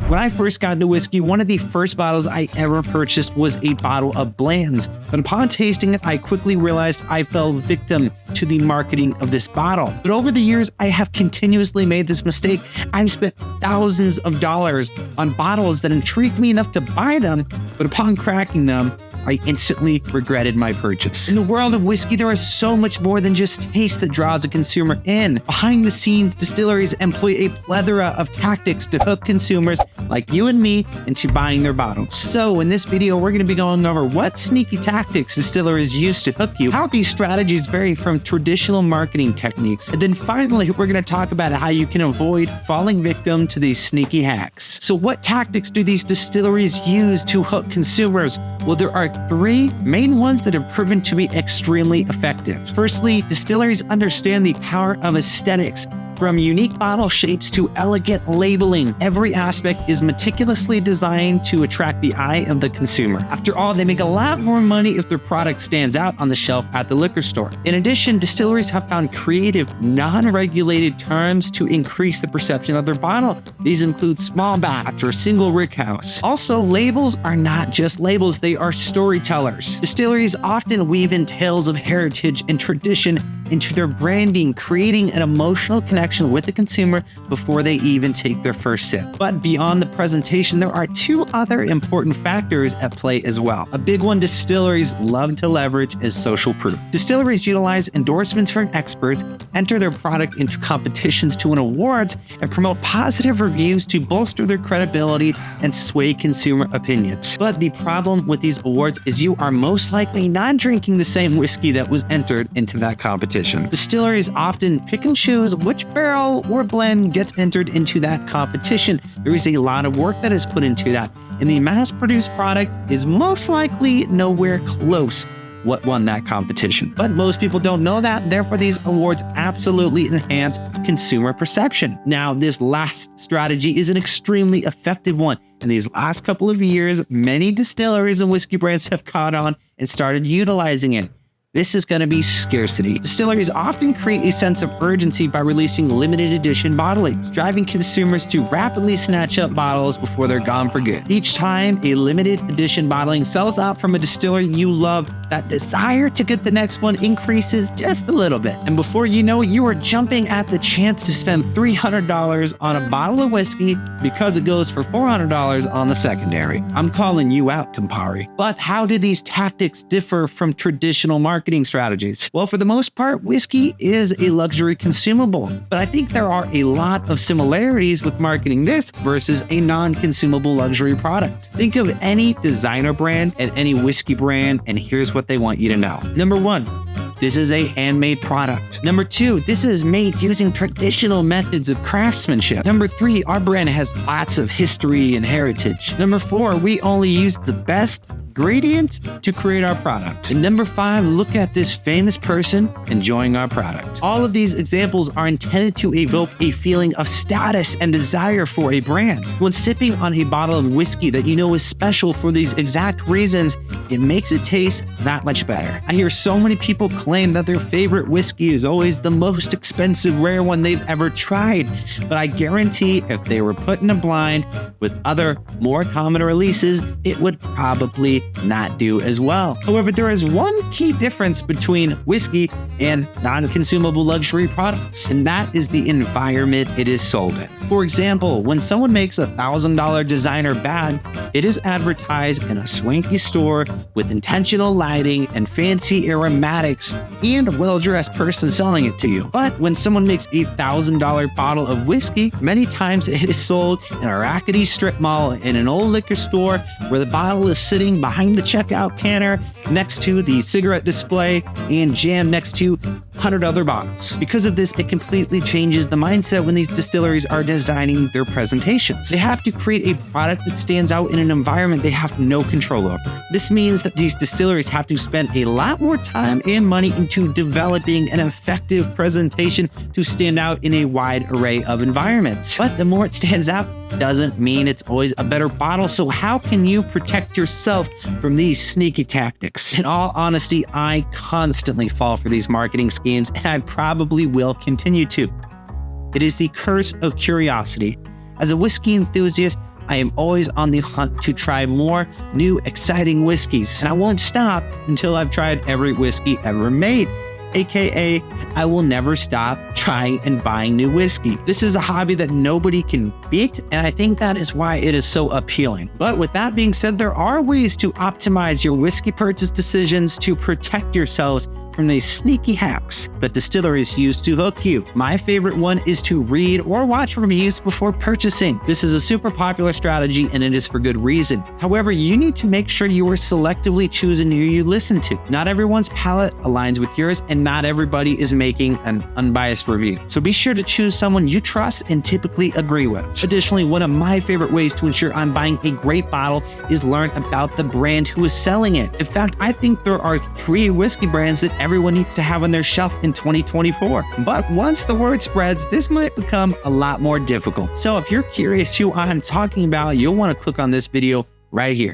When I first got into whiskey, one of the first bottles I ever purchased was a bottle of Bland's. But upon tasting it, I quickly realized I fell victim to the marketing of this bottle. But over the years, I have continuously made this mistake. I've spent thousands of dollars on bottles that intrigued me enough to buy them, but upon cracking them, I instantly regretted my purchase. In the world of whiskey, there is so much more than just taste that draws a consumer in. Behind the scenes, distilleries employ a plethora of tactics to hook consumers like you and me into buying their bottles. So in this video, we're going to be going over what sneaky tactics distilleries use to hook you, how these strategies vary from traditional marketing techniques, and then finally, we're going to talk about how you can avoid falling victim to these sneaky hacks. So what tactics do these distilleries use to hook consumers? Well, there are three main ones that have proven to be extremely effective. Firstly, distilleries understand the power of aesthetics. From unique bottle shapes to elegant labeling, every aspect is meticulously designed to attract the eye of the consumer. After all, they make a lot more money if their product stands out on the shelf at the liquor store. In addition, distilleries have found creative, non-regulated terms to increase the perception of their bottle. These include small batch or single rickhouse. Also, labels are not just labels, they are storytellers. Distilleries often weave in tales of heritage and tradition into their branding, creating an emotional connection with the consumer before they even take their first sip. But beyond the presentation, there are two other important factors at play as well. A big one distilleries love to leverage is social proof. Distilleries utilize endorsements from experts, enter their product into competitions to win awards, and promote positive reviews to bolster their credibility and sway consumer opinions. But the problem with these awards is you are most likely not drinking the same whiskey that was entered into that competition. Distilleries often pick and choose which barrel or blend gets entered into that competition. There is a lot of work that is put into that, and the mass-produced product is most likely nowhere close what won that competition. But most people don't know that, therefore these awards absolutely enhance consumer perception. Now, this last strategy is an extremely effective one. In these last couple of years, many distilleries and whiskey brands have caught on and started utilizing it. This is going to be scarcity. Distilleries often create a sense of urgency by releasing limited edition bottlings, driving consumers to rapidly snatch up bottles before they're gone for good. Each time a limited edition bottling sells out from a distillery you love, that desire to get the next one increases just a little bit. And before you know it, you are jumping at the chance to spend $300 on a bottle of whiskey because it goes for $400 on the secondary. I'm calling you out, Campari. But how do these tactics differ from traditional marketing strategies? Well, for the most part, whiskey is a luxury consumable, but I think there are a lot of similarities with marketing this versus a non-consumable luxury product. Think of any designer brand and any whiskey brand, and here's what they want you to know. Number one, this is a handmade product. Number two, this is made using traditional methods of craftsmanship. Number three, our brand has lots of history and heritage. Number four, we only use the best ingredient to create our product. And number five, look at this famous person enjoying our product. All of these examples are intended to evoke a feeling of status and desire for a brand. When sipping on a bottle of whiskey that you know is special for these exact reasons, it makes it taste that much better. I hear so many people claim that their favorite whiskey is always the most expensive rare one they've ever tried, but I guarantee if they were put in a blind with other more common releases, it would probably not do as well. However, there is one key difference between whiskey and non-consumable luxury products, and that is the environment it is sold in. For example, when someone makes a $1,000 designer bag, it is advertised in a swanky store with intentional lighting and fancy aromatics and a well-dressed person selling it to you. But when someone makes a $1,000 bottle of whiskey, many times it is sold in a rackety strip mall in an old liquor store where the bottle is sitting behind the checkout counter next to the cigarette display and jammed next to 100 other bottles. Because of this, it completely changes the mindset when these distilleries are designing their presentations. They have to create a product that stands out in an environment they have no control over. This means that these distilleries have to spend a lot more time and money into developing an effective presentation to stand out in a wide array of environments. But the more it stands out, doesn't mean it's always a better bottle. So how can you protect yourself from these sneaky tactics? In all honesty, I constantly fall for these marketing schemes, and I probably will continue to. It is the curse of curiosity. As a whiskey enthusiast, I am always on the hunt to try more new, exciting whiskeys, and I won't stop until I've tried every whiskey ever made. AKA, I will never stop trying and buying new whiskey. This is a hobby that nobody can beat, and I think that is why it is so appealing. But with that being said, there are ways to optimize your whiskey purchase decisions to protect yourselves from these sneaky hacks that distilleries use to hook you. My favorite one is to read or watch reviews before purchasing. This is a super popular strategy, and it is for good reason. However, you need to make sure you are selectively choosing who you listen to. Not everyone's palate aligns with yours, and not everybody is making an unbiased review. So be sure to choose someone you trust and typically agree with. Additionally, one of my favorite ways to ensure I'm buying a great bottle is learn about the brand who is selling it. In fact, I think there are 3 whiskey brands that everyone needs to have on their shelf in 2024. But once the word spreads, this might become a lot more difficult. So if you're curious who I'm talking about, you'll want to click on this video right here.